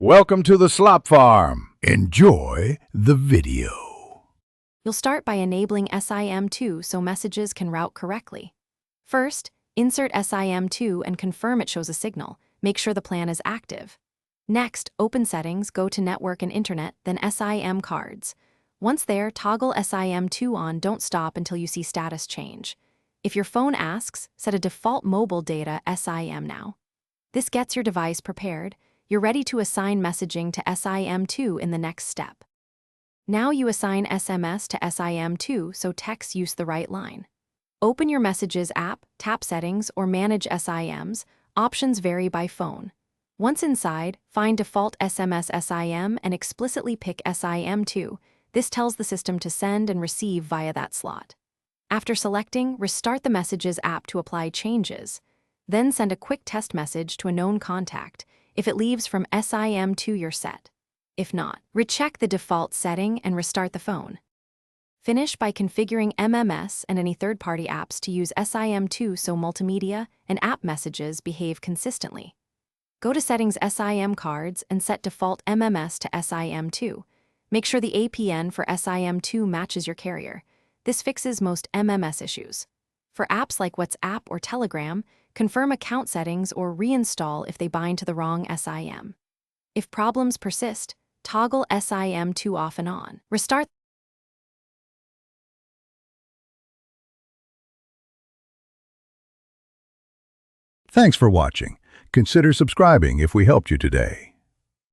Welcome to the Slop Farm. Enjoy the video. You'll start by enabling SIM2 so messages can route correctly. First, insert SIM2 and confirm it shows a signal. Make sure the plan is active. Next, open Settings, go to Network and Internet, then SIM cards. Once there, toggle SIM2 on. Don't stop until you see status change. If your phone asks, set a default mobile data SIM now. This gets your device prepared. You're ready to assign messaging to SIM2 in the next step. Now you assign SMS to SIM2 so texts use the right line. Open your Messages app, tap Settings, or Manage SIMs. Options vary by phone. Once inside, find Default SMS SIM and explicitly pick SIM2. This tells the system to send and receive via that slot. After selecting, restart the Messages app to apply changes. Then send a quick test message to a known contact. If it leaves from SIM2, you're set. If not, recheck the default setting and restart the phone. Finish by configuring MMS and any third-party apps to use SIM2 so multimedia and app messages behave consistently. Go to Settings SIM cards and set default MMS to SIM2. Make sure the APN for SIM2 matches your carrier. This fixes most MMS issues. For apps like WhatsApp or Telegram, confirm account settings or reinstall if they bind to the wrong SIM. If problems persist, toggle SIM2 off and on. Restart. Thanks for watching. Consider subscribing if we helped you today.